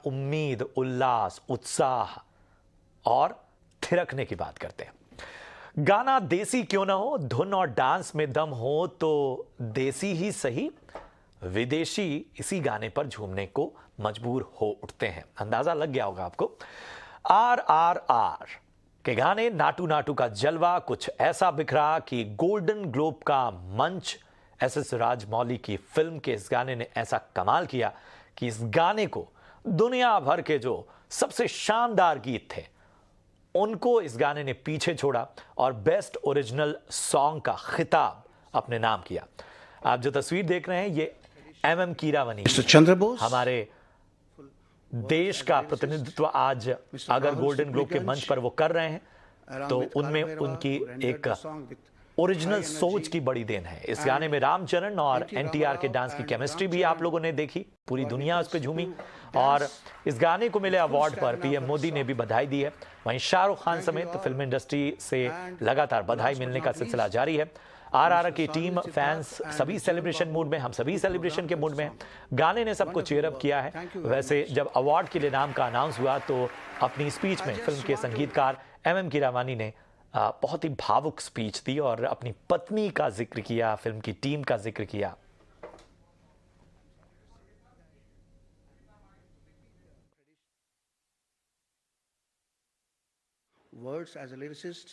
उम्मीद, उल्लास, उत्साह और थिरकने की बात करते हैं। गाना देसी क्यों ना हो, धुन और डांस में दम हो तो देसी ही सही, विदेशी इसी गाने पर झूमने को मजबूर हो उठते हैं। अंदाजा लग गया होगा आपको। RRR के गाने नाटू नाटू का जलवा कुछ ऐसा बिखरा कि गोल्डन ग्लोब का मंच SS राजमौली की फिल्म के इस गाने ने ऐसा कमाल किया कि इस गाने को दुनिया भर के जो सबसे शानदार गीत थे उनको इस गाने ने पीछे छोड़ा और बेस्ट ओरिजिनल सॉन्ग का खिताब अपने नाम किया। आप जो तस्वीर देख रहे हैं ये MM कीरावानी हमारे देश का प्रतिनिधित्व आज अगर गोल्डन ग्लोब के मंच पर वो कर रहे हैं तो उनमें उनकी एक ओरिजिनल सोच की बड़ी देन है। इस गाने में रामचरण और NTR के डांस की केमिस्ट्री भी आप लोगों ने देखी, पूरी दुनिया उस पर झूमी और इस गाने को मिले अवार्ड पर PM मोदी ने भी बधाई दी है। वहीं शाहरुख खान समेत फिल्म इंडस्ट्री से लगातार बधाई मिलने का सिलसिला जारी है। RRR की टीम, फैंस सभी सेलिब्रेशन मूड में, हम सभी सेलिब्रेशन के मूड में हैं। गाने ने सबको चीयर अप किया है। वैसे जब अवार्ड के लिए नाम का अनाउंस हुआ तो अपनी स्पीच में फिल्म के संगीतकार MM कीरावानी ने बहुत ही भावुक स्पीच दी और अपनी पत्नी का जिक्र किया, फिल्म की टीम का जिक्र किया। Words as a lyricist.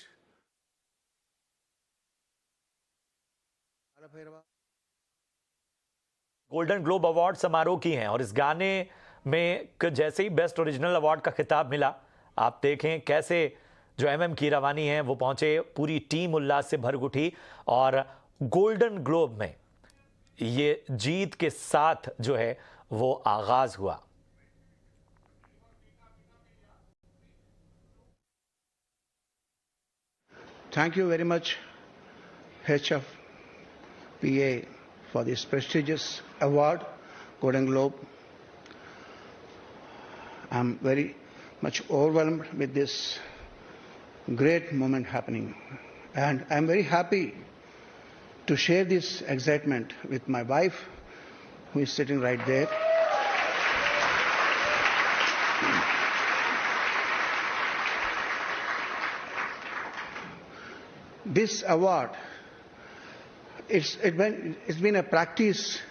Golden globe award समारोह की हैं और इस गाने में जैसे ही बेस्ट ओरिजिनल अवार्ड का खिताब मिला, आप देखें कैसे जो MM कीरावानी हैं वो पहुंचे, पूरी टीम उल्लास से भर उठी और गोल्डन ग्लोब में ये जीत के साथ जो है वो आगाज हुआ। Thank you very much, HFPA, for this prestigious award, Golden Globe. I'm very much overwhelmed with this great moment happening, and I'm very happy to share this excitement with my wife, who is sitting right there. This award, it's been a practice,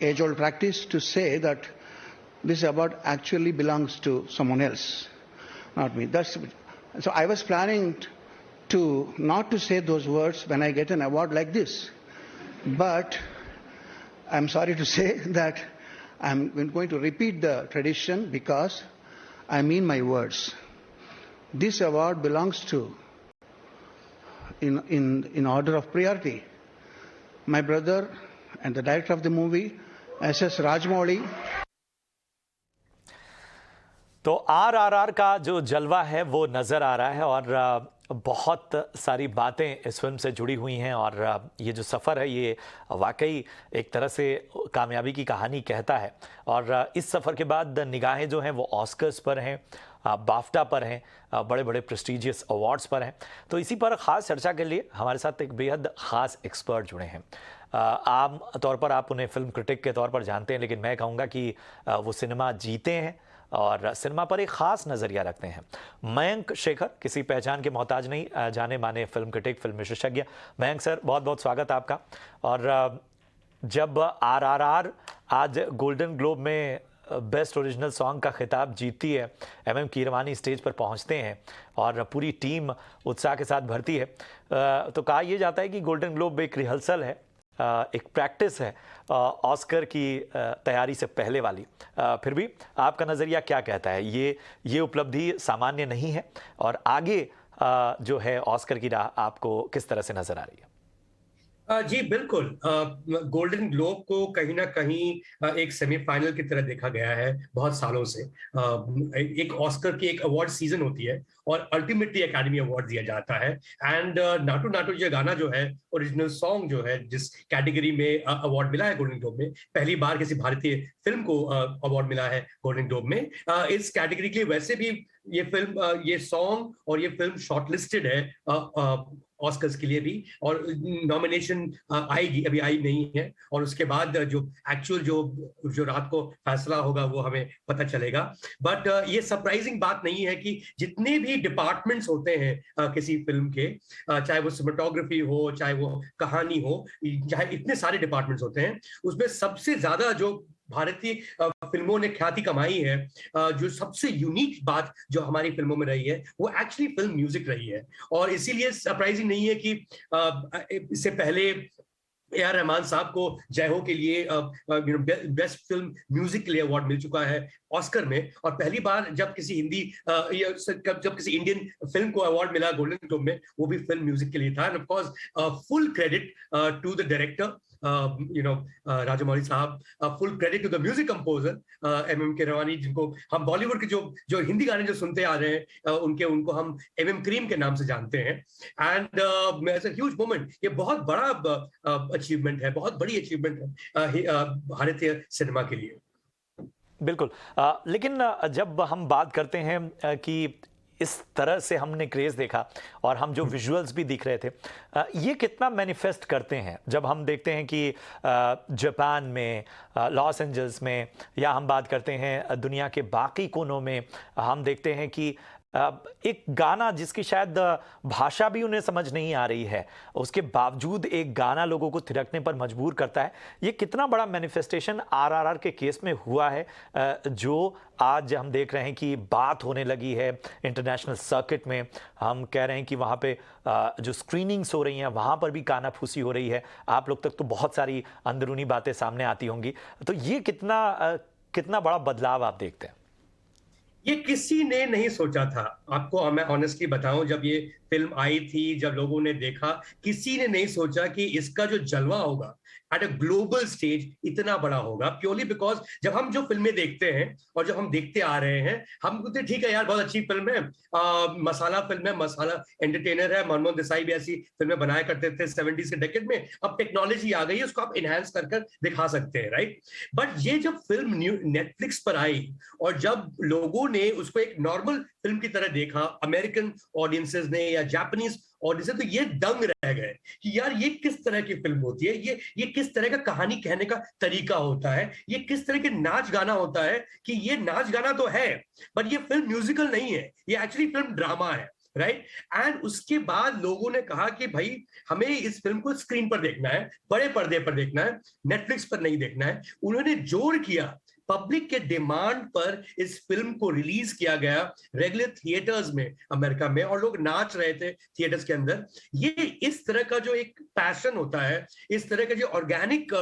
age-old practice to say that this award actually belongs to someone else, not me. So I was planning to not to say those words when I get an award like this, but I'm sorry to say that I'm going to repeat the tradition because I mean my words. This award belongs to, in order of priority, my brother and the director of the movie, SS Rajmouli. तो RRR का जो जलवा है वो नज़र आ रहा है और बहुत सारी बातें इस फिल्म से जुड़ी हुई हैं और ये जो सफ़र है ये वाकई एक तरह से कामयाबी की कहानी कहता है। और इस सफ़र के बाद निगाहें जो हैं वो ऑस्कर्स पर हैं, बाफ्टा पर हैं, बड़े बड़े प्रेस्टीजियस अवार्ड्स पर हैं। तो इसी पर ख़ास चर्चा के लिए हमारे साथ एक बेहद ख़ास एक्सपर्ट जुड़े हैं। आम तौर पर आप उन्हें फिल्म क्रिटिक के तौर पर जानते हैं, लेकिन मैं कहूँगा कि वो सिनेमा जीते हैं और सिनेमा पर एक ख़ास नज़रिया रखते हैं। मयंक शेखर किसी पहचान के मोहताज नहीं, जाने माने फिल्म क्रिटिक, फिल्म विशेषज्ञ। मयंक सर, बहुत बहुत स्वागत आपका। और जब RRR आज गोल्डन ग्लोब में बेस्ट ओरिजिनल सॉन्ग का खिताब जीतती है, MM कीरावानी स्टेज पर पहुंचते हैं और पूरी टीम उत्साह के साथ भरती है, तो कहा यह जाता है कि गोल्डन ग्लोब एक रिहर्सल है, एक प्रैक्टिस है ऑस्कर की तैयारी से पहले वाली। फिर भी आपका नज़रिया क्या कहता है? ये उपलब्धि सामान्य नहीं है और आगे जो है ऑस्कर की राह आपको किस तरह से नज़र आ रही है? जी बिल्कुल। गोल्डन ग्लोब को कहीं ना कहीं एक सेमीफाइनल की तरह देखा गया है बहुत सालों से। एक ऑस्कर की एक अवार्ड सीजन होती है और अल्टीमेटली एकेडमी अवार्ड दिया जाता है। एंड नाटू नाटू ये गाना जो है, ओरिजिनल सॉन्ग जो है, जिस कैटेगरी में अवार्ड मिला है गोल्डन ग्लोब में, पहली बार किसी भारतीय फिल्म को अवार्ड मिला है गोल्डन ग्लोब में। इस कैटेगरी के लिए वैसे भी ये फिल्म, ये सॉन्ग और ये फिल्म शॉर्टलिस्टेड है ऑस्कर्स के लिए भी, और नॉमिनेशन आएगी, अभी आई नहीं है, और उसके बाद जो एक्चुअल जो रात को फैसला होगा वो हमें पता चलेगा। बट ये सरप्राइजिंग बात नहीं है कि जितने भी डिपार्टमेंट्स होते हैं किसी फिल्म के, चाहे वो सिनेमेटोग्राफी हो, चाहे वो कहानी हो, चाहे इतने सारे डिपार्टमेंट्स होते हैं, उसमें सबसे ज्यादा जो भारतीय फिल्मों ने ख्याति कमाई है, जो सबसे यूनिक बात जो हमारी फिल्मों में रही है वो एक्चुअली फिल्म म्यूजिक रही है। और इसीलिए सरप्राइजिंग नहीं है कि इससे पहले A.R. रहमान साहब को जय हो के लिए बेस्ट फिल्म म्यूजिक के लिए अवार्ड मिल चुका है ऑस्कर में, और पहली बार जब किसी जब किसी इंडियन फिल्म को अवार्ड मिला गोल्डन ग्लोब में, वो भी फिल्म म्यूजिक के लिए था। And of course full credit to the director Rajamouli साहब, full credit to the music composer M Keeravani, जिनको हम बॉलीवुड के जो हिंदी गाने जो सुनते आ रहे हैं उनको हम MM क्रीम के नाम से जानते हैं। एंड ह्यूज मोमेंट, ये बहुत बड़ा अचीवमेंट है, बहुत बड़ी अचीवमेंट है भारतीय सिनेमा के लिए। बिल्कुल। लेकिन जब हम बात करते हैं कि इस तरह से हमने क्रेज देखा और हम जो विजुअल्स भी दिख रहे थे, ये कितना मैनिफेस्ट करते हैं जब हम देखते हैं कि जापान में, लॉस एंजल्स में, या हम बात करते हैं दुनिया के बाकी कोनों में, हम देखते हैं कि एक गाना जिसकी शायद भाषा भी उन्हें समझ नहीं आ रही है, उसके बावजूद एक गाना लोगों को थिरकने पर मजबूर करता है। ये कितना बड़ा मैनिफेस्टेशन RRR के केस में हुआ है, जो आज हम देख रहे हैं कि बात होने लगी है इंटरनेशनल सर्किट में। हम कह रहे हैं कि वहाँ पे जो स्क्रीनिंग्स हो रही हैं वहाँ पर भी कानाफूसी हो रही है। आप लोग तक तो बहुत सारी अंदरूनी बातें सामने आती होंगी। तो ये कितना बड़ा बदलाव आप देखते हैं? ये किसी ने नहीं सोचा था, आपको मैं ऑनेस्टली बताऊं, जब ये फिल्म आई थी, जब लोगों ने देखा, किसी ने नहीं सोचा कि इसका जो जलवा होगा एट अ ग्लोबल स्टेज इतना बड़ा होगा। प्योरली बिकॉज जब हम जो फिल्में देखते हैं और जब हम देखते आ रहे हैं, हम कहते ठीक है यार बहुत अच्छी फिल्म है, मसाला फिल्म है, मसाला एंटरटेनर है। मनमोहन देसाई भी ऐसी फिल्में बनाया करते थे 70s के डेकेड में। अब टेक्नोलॉजी आ गई है, उसको आप इनहेंस कर दिखा सकते हैं, राइट। बट ये जब फिल्म नेटफ्लिक्स पर आई और जब लोगों ने उसको एक नॉर्मल फिल्म की तरह देखा, अमेरिकन ऑडियंसेस ने या जापानीज ऑडियंस, तो ये दंग रह गए कि यार ये किस तरह की फिल्म होती है, ये किस तरह का कहानी कहने का तरीका होता है, ये किस तरह के नाच गाना होता है, कि ये नाच गाना तो है बट ये फिल्म म्यूजिकल नहीं है, ये एक्चुअली फिल्म ड्रामा है, राइट। एंड उसके बाद लोगों ने कहा कि भाई हमें इस फिल्म को स्क्रीन पर देखना है, बड़े पर्दे पर देखना है, नेटफ्लिक्स पर नहीं देखना है। उन्होंने जोर किया, पब्लिक के डिमांड पर इस फिल्म को रिलीज किया गया रेगुलर थिएटर्स में अमेरिका में, और लोग नाच रहे थे थिएटर्स के अंदर। ये इस तरह का जो एक पैशन होता है, इस तरह का जो ऑर्गेनिक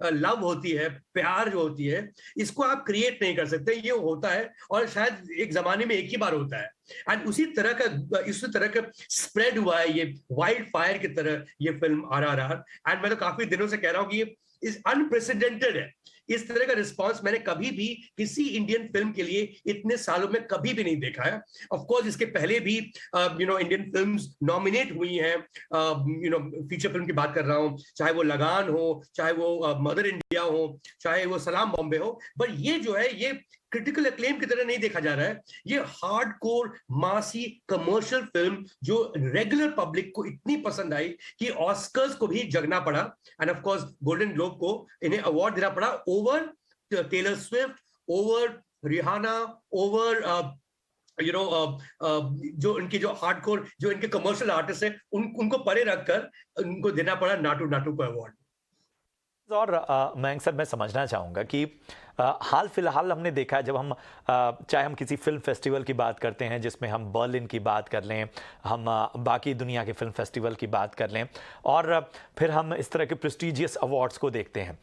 लव होती है, प्यार जो होती है, इसको आप क्रिएट नहीं कर सकते, ये होता है और शायद एक जमाने में एक ही बार होता है। एंड उसी तरह का स्प्रेड हुआ है ये वाइल्ड फायर की तरह ये फिल्म RRR। एंड मैं तो काफी दिनों से कह रहा हूं कि ये इस अनप्रेसिडेंटेड है। इस तरह का रिस्पांस मैंने कभी भी किसी इंडियन फिल्म के लिए इतने सालों में कभी भी नहीं देखा है। ऑफ कोर्स इसके पहले भी इंडियन फिल्म्स नॉमिनेट हुई हैं, फीचर फिल्म की बात कर रहा हूं, चाहे वो लगान हो, चाहे वो मदर इंडिया हो, चाहे वो सलाम बॉम्बे हो, पर ये जो है ये क्रिटिकल एक्लेम की तरह नहीं देखा जा रहा है। ये हार्डकोर मासी कमर्शियल फिल्म जो रेगुलर पब्लिक को इतनी पसंद आई कि ऑस्कर्स को भी जगना पड़ा, and of course Golden Globe को इन्हें अवार्ड देना पड़ा over Taylor Swift, over Rihanna, over जो इनके जो हार्डकोर जो इनके कमर्शियल आर्टिस्ट है उनको परे रखकर उनको देना पड़ा नाटू नाटू को अवार्ड। और मयंक सर, मैं समझना चाहूँगा कि हाल फिलहाल हमने देखा है, जब हम चाहे हम किसी फिल्म फेस्टिवल की बात करते हैं जिसमें हम बर्लिन की बात कर लें, हम बाकी दुनिया के फिल्म फेस्टिवल की बात कर लें, और फिर हम इस तरह के प्रेस्टिजियस अवार्ड्स को देखते हैं,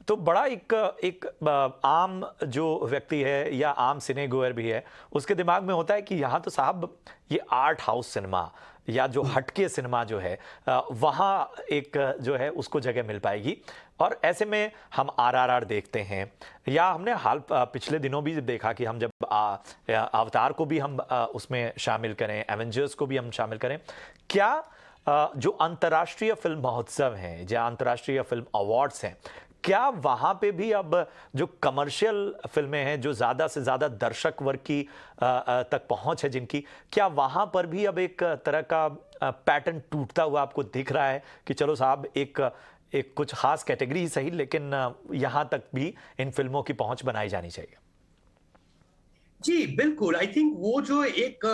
तो बड़ा एक आम जो व्यक्ति है या आम सिने गोयर भी है, उसके दिमाग में होता है कि यहाँ तो साहब ये आर्ट हाउस सिनेमा या जो हटके सिनेमा जो है वहाँ एक जो है उसको जगह मिल पाएगी। और ऐसे में हम RRR देखते हैं, या हमने पिछले दिनों भी देखा कि हम जब अवतार को भी हम उसमें शामिल करें, एवेंजर्स को भी हम शामिल करें, क्या जो अंतर्राष्ट्रीय फिल्म महोत्सव हैं या अंतर्राष्ट्रीय फिल्म अवार्ड्स हैं, क्या वहां पे भी अब जो कमर्शियल फिल्में हैं, जो ज्यादा से ज्यादा दर्शक वर्ग की तक पहुंच है जिनकी, क्या वहां पर भी अब एक तरह का पैटर्न टूटता हुआ आपको दिख रहा है कि चलो साहब एक एक कुछ खास कैटेगरी ही सही, लेकिन यहां तक भी इन फिल्मों की पहुंच बनाई जानी चाहिए? जी बिल्कुल, आई थिंक वो जो एक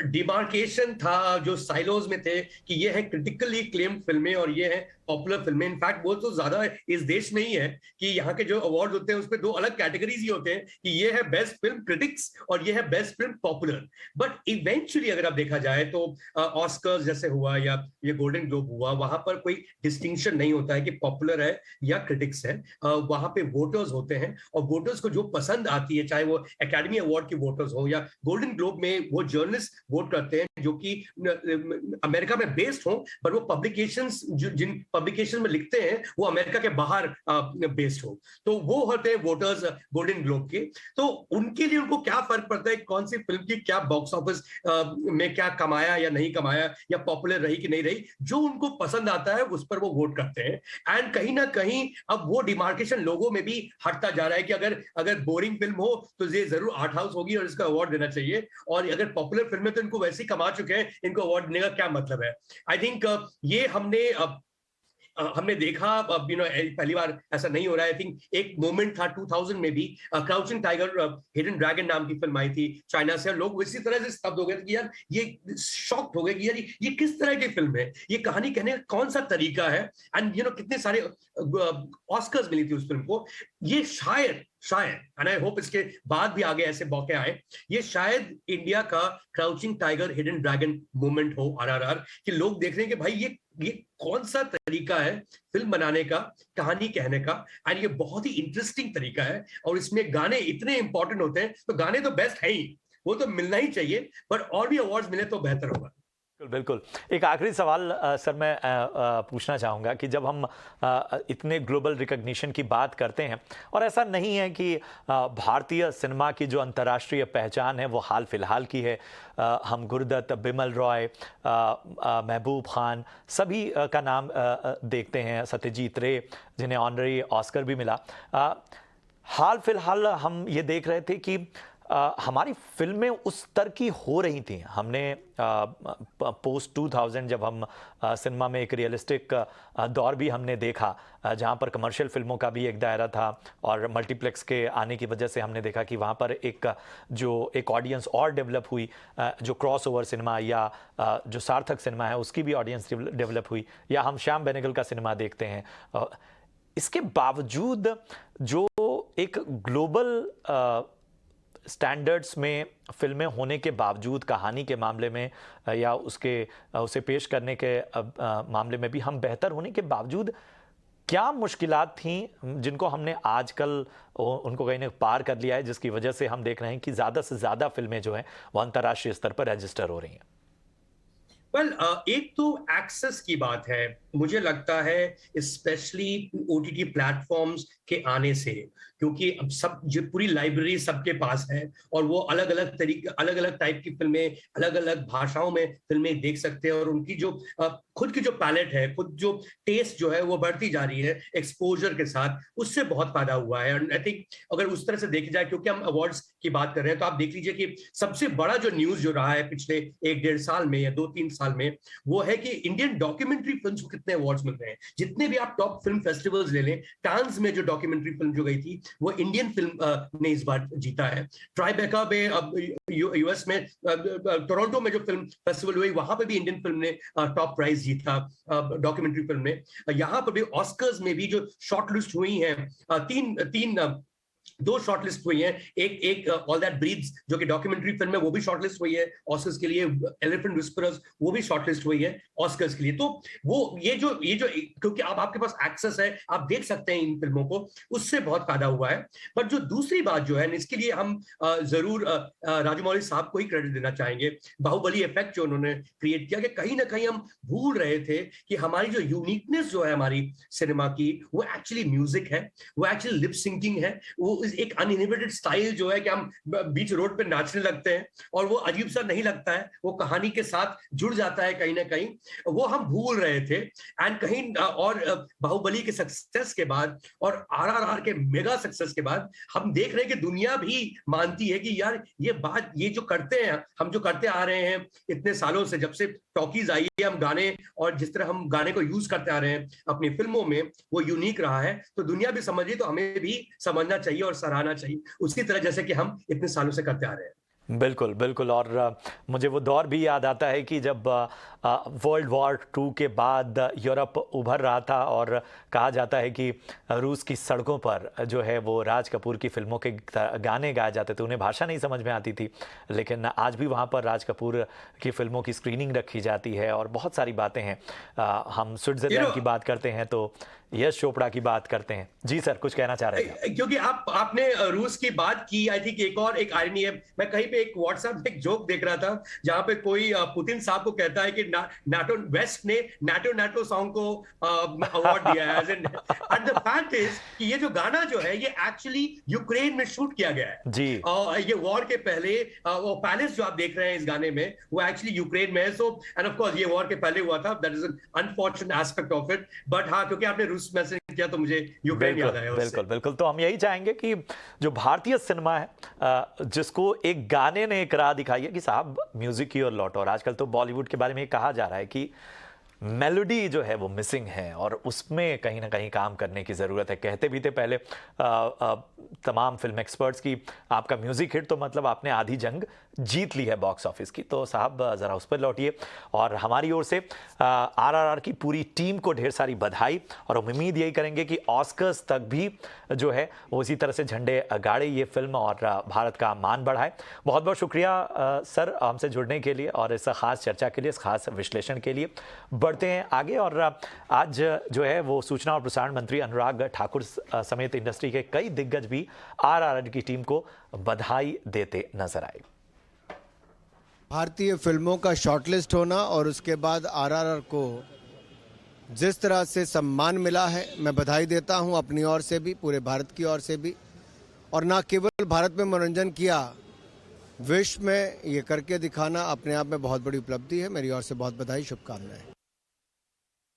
डिमार्केशन था जो साइलोज में थे कि ये है क्रिटिकली क्लेम्ड फिल्में और ये है पॉपुलर फिल्में। इनफैक्ट वो तो ज्यादा इस देश में ही है कि यहाँ के जो अवार्ड होते हैं उसमें दो अलग कैटेगरीज ही होते हैं कि ये है बेस्ट फिल्म क्रिटिक्स और ये है best film popular. But eventually अगर आप देखा जाए तो ऑस्कर्स जैसे हुआ या ये गोल्डन ग्लोब हुआ, वहां पर कोई डिस्टिंक्शन नहीं होता है कि पॉपुलर है या क्रिटिक्स है। वहां पे वोटर्स होते हैं और वोटर्स को जो पसंद आती है, चाहे वो एकेडमी अवार्ड के वोटर्स हो या गोल्डन ग्लोब में वो जर्नलिस्ट वोट करते हैं जो कि अमेरिका में बेस्ड हो, पर वो पब्लिकेशंस जिन पब्लिकेशन में लिखते हैं वो अमेरिका के बाहर बेस्ड हो, तो वो होते हैं वोटर्स गोल्डन ग्लोब के। तो उनके लिए उनको क्या फर्क पड़ता है कौन सी फिल्म की क्या बॉक्स ऑफिस में क्या कमाया या नहीं कमाया या पॉपुलर रही कि नहीं रही, जो उनको पसंद आता है उस पर वो वोट करते हैं। एंड कहीं ना कहीं अब वो डिमार्केशन लोगों में भी हटता जा रहा है कि अगर बोरिंग फिल्म हो तो ये जरूर आर्ट हाउस होगी और इसका अवार्ड देना चाहिए, और अगर पॉपुलर फिल्म है तो इनको वैसे ही कमा चुके हैं, इनको अवार्ड देने का क्या मतलब है। आई थिंक ये हमने देखा, अब पहली बार ऐसा नहीं हो रहा है। आई थिंक एक मोमेंट था 2000 में भी, क्राउचिंग टाइगर हिडन ड्रैगन नाम की फिल्म आई थी चाइना से, और लोग इसी तरह से स्तब्ध हो गए थे कि यार ये शॉक्ड हो गए कि यार ये किस तरह की फिल्म है, ये कहानी कहने का कौन सा तरीका है। एंड कितने सारे ऑस्कर्स मिली थी उस फिल्म को। ये शायद एंड आई होप इसके बाद भी आगे ऐसे मौके आए, ये शायद इंडिया का crouching tiger hidden dragon moment हो आरआरआर, कि लोग देख रहे हैं कि भाई ये कौन सा तरीका है फिल्म बनाने का, कहानी कहने का। एंड ये बहुत ही इंटरेस्टिंग तरीका है और इसमें गाने इतने इंपॉर्टेंट होते हैं, तो गाने तो बेस्ट है ही, वो तो मिलना ही चाहिए, पर और भी अवार्ड्स मिले तो बेहतर होगा। बिल्कुल। एक आखिरी सवाल सर मैं पूछना चाहूँगा कि जब हम इतने ग्लोबल रिकग्निशन की बात करते हैं, और ऐसा नहीं है कि भारतीय सिनेमा की जो अंतर्राष्ट्रीय पहचान है वो हाल फिलहाल की है, हम गुरदत्त, बिमल रॉय, महबूब खान सभी का नाम देखते हैं, सत्यजीत रे जिन्हें ऑनररी ऑस्कर भी मिला। हाल फिलहाल हम ये देख रहे थे कि हमारी फिल्में उस स्तर की हो रही थी। हमने पोस्ट 2000 जब हम सिनेमा में एक रियलिस्टिक दौर भी हमने देखा, जहां पर कमर्शियल फिल्मों का भी एक दायरा था, और मल्टीप्लेक्स के आने की वजह से हमने देखा कि वहां पर एक ऑडियंस और डेवलप हुई, जो क्रॉस ओवर सिनेमा या जो सार्थक सिनेमा है उसकी भी ऑडियंस डेवलप हुई, या हम श्याम बेनेगल का सिनेमा देखते हैं। इसके बावजूद जो एक ग्लोबल स्टैंडर्ड्स में फिल्में होने के बावजूद, कहानी के मामले में या उसे पेश करने के मामले में भी हम बेहतर होने के बावजूद, क्या मुश्किलात थी जिनको हमने आजकल उनको कहीं ने पार कर लिया है, जिसकी वजह से हम देख रहे हैं कि ज़्यादा से ज़्यादा फिल्में जो हैं वो अंतर्राष्ट्रीय स्तर पर रजिस्टर हो रही हैं? एक तो एक्सेस की बात है, मुझे लगता है स्पेशली ओटीटी प्लेटफॉर्म्स के आने से, क्योंकि अब सब जो पूरी लाइब्रेरी सबके पास है और वो अलग अलग तरीके, अलग अलग टाइप की फिल्में, अलग अलग भाषाओं में फिल्में देख सकते हैं, और उनकी जो खुद की जो पैलेट है, खुद जो टेस्ट जो है वो बढ़ती जा रही है एक्सपोजर के साथ, उससे बहुत फायदा हुआ है। आई थिंक अगर उस तरह से देखी जाए, क्योंकि हम अवार्ड्स की बात कर रहे हैं, तो आप देख लीजिए कि सबसे बड़ा जो न्यूज जो रहा है पिछले 1-1.5 साल में या 2-3 साल में, वो है कि इंडियन डॉक्यूमेंट्री फिल्म्स को कितने अवार्ड्स मिल रहे हैं। जितने भी आप टॉप फिल्म फेस्टिवल्स ले लें, कांस में जो डॉक्यूमेंट्री फिल्म जो गई थी वो इंडियन फिल्म ने इस बार जीता है। ट्राइबेका में, अब यूएस में, टोरंटो में जो फिल्म फेस्टिवल हुई, वहां पे भी इंडियन फिल्म ने टॉप प्राइज जीता डॉक्यूमेंट्री फिल्म में। यहाँ पर भी ऑस्कर्स में भी जो शॉर्टलिस्ट हुई हैं, दो शॉर्टलिस्ट हुई हैं, एक ऑल दैट ब्रीथ्स जो कि डॉक्यूमेंट्री फिल्म है वो भी शॉर्टलिस्ट हुई है ऑस्कर्स के लिए, एलिफेंट विस्परर्स वो भी शॉर्टलिस्ट हुई है ऑस्कर्स के लिए। तो वो ये जो क्योंकि अब आपके पास एक्सेस है, आप देख सकते हैं इन फिल्मों को, उससे बहुत फायदा हुआ है। पर जो दूसरी बात जो है, इसके लिए हम जरूर राजमौली साहब को ही क्रेडिट देना चाहेंगे, बाहुबली इफेक्ट जो उन्होंने क्रिएट किया, कि कहीं ना कहीं हम भूल रहे थे कि हमारी जो यूनिकनेस जो है हमारी सिनेमा की, वो एक्चुअली म्यूजिक है, वो एक्चुअली लिप सिंकिंग है, वो वो एक अनइनहिबिटेड स्टाइल जो है कि हम बीच रोड पे नाचने लगते हैं और वो अजीब सा नहीं लगता है, वो कहानी के साथ जुड़ जाता है कहीं ना कहीं, वो हम भूल रहे थे। एंड कहीं और बाहुबली के सक्सेस के बाद और आरआरआर के मेगा सक्सेस के बाद हम देख रहे हैं कि दुनिया भी मानती है कि यार ये बात, ये जो करते हैं हम, जो करते आ रहे हैं इतने सालों से, जब से टॉकीज आई है, हम गाने और जिस तरह हम गाने को यूज करते आ रहे हैं अपनी फिल्मों में, वो यूनिक रहा है। तो दुनिया भी समझ रही, तो हमें भी समझना चाहिए और सराहना चाहिए उसी तरह जैसे कि हम इतने सालों से करते आ रहे हैं। बिल्कुल, बिल्कुल। और मुझे वो दौर भी याद आता है कि जब वर्ल्ड वॉर 2 के बाद यूरोप उभर रहा था और कहा जाता है कि रूस की सड़कों पर जो है वो राज कपूर की फिल्मों के गाने गाए जाते थे। उन्हें भाषा नहीं समझ में आती थी, लेकिन आज भी वहाँ पर राज कपूर की फिल्मों की स्क्रीनिंग रखी जाती है और बहुत सारी बातें हैं। हम स्विट्जरलैंड की बात करते हैं तो यश चोपड़ा की बात करते हैं। जी सर, कुछ कहना चाह रहे थे? क्योंकि आपने रूस की बात की, आई थिंक एक आयरनी है। मैं कहीं पे एक व्हाट्सएप में एक जोक देख रहा था जहां पे कोई पुतिन साहब को कहता है कि नाटो वेस्ट ने नाटो सॉन्ग को अवार्ड दिया है, एंड द फैक्ट इज कि ये जो गाना जो है ये एक्चुअली यूक्रेन में शूट किया गया है जी। और ये वॉर के पहले वो पैलेस जो आप देख रहे हैं इस गाने में वो एक्चुअली यूक्रेन में है। सो एंड ऑफ कोर्स ये वॉर के पहले हुआ था, that is an unfortunate aspect of it. But हाँ, क्योंकि आपने रूस मैसेज किया तो मुझे यूक्रेन याद आया। बिल्कुल बिल्कुल। तो हम यही चाहेंगे कि जो भारतीय सिनेमा है, जिसको एक गाने ने एक राह दिखाई है कि साहब म्यूजिक की ओर लौटो। और आजकल तो बॉलीवुड के बारे में कहा जा रहा है कि मेलोडी जो है वो मिसिंग है और उसमें कहीं ना कहीं काम करने की ज़रूरत है। कहते भी थे पहले तमाम फिल्म एक्सपर्ट्स की, आपका म्यूज़िक हिट तो मतलब आपने आधी जंग जीत ली है बॉक्स ऑफिस की। तो साहब ज़रा उस पर लौटिए। और हमारी ओर से आरआरआर की पूरी टीम को ढेर सारी बधाई, और हम उम्मीद यही करेंगे कि ऑस्कर्स तक भी जो है वो इसी तरह से झंडे गाड़े ये फिल्म और भारत का मान बढ़ाए। बहुत बहुत शुक्रिया सर हमसे जुड़ने के लिए और इस खास चर्चा के लिए, इस खास विश्लेषण के लिए। बढ़ते हैं आगे, और आज जो है वो सूचना और प्रसारण मंत्री अनुराग ठाकुर समेत इंडस्ट्री के कई दिग्गज भी आरआरआर की टीम को बधाई देते नजर आए। भारतीय फिल्मों का शॉर्टलिस्ट होना और उसके बाद आरआरआर को जिस तरह से सम्मान मिला है, मैं बधाई देता हूं अपनी ओर से भी, पूरे भारत की ओर से भी। और ना केवल भारत में मनोरंजन किया, विश्व में ये करके दिखाना अपने आप में बहुत बड़ी उपलब्धि है। मेरी ओर से बहुत बधाई, शुभकामनाएं।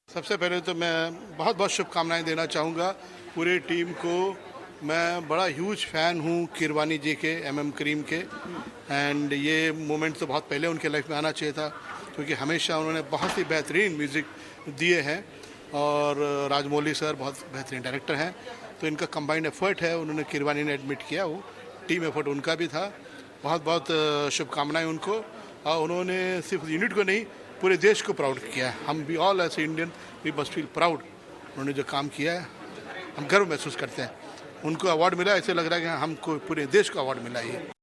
सबसे पहले तो मैं बहुत बहुत शुभकामनाएं देना चाहूँगा पूरी टीम को। मैं बड़ा ह्यूज फ़ैन हूँ किरवानी जी के, एमएम करीम के, एंड ये मोमेंट तो बहुत पहले उनके लाइफ में आना चाहिए था, क्योंकि हमेशा उन्होंने बहुत ही बेहतरीन म्यूज़िक दिए हैं और राजमौली सर बहुत बेहतरीन डायरेक्टर हैं। तो इनका कंबाइंड एफर्ट है, उन्होंने किरवानी ने एडमिट किया, वो टीम एफर्ट उनका भी था। बहुत बहुत शुभकामनाएँ उनको। और उन्होंने सिर्फ यूनिट को नहीं, पूरे देश को प्राउड किया है। हम भी all as Indian we must feel proud. उन्होंने जो काम किया है हम गर्व महसूस करते हैं। उनको अवार्ड मिला, ऐसे लग रहा है कि हमको पूरे देश को अवार्ड मिला है।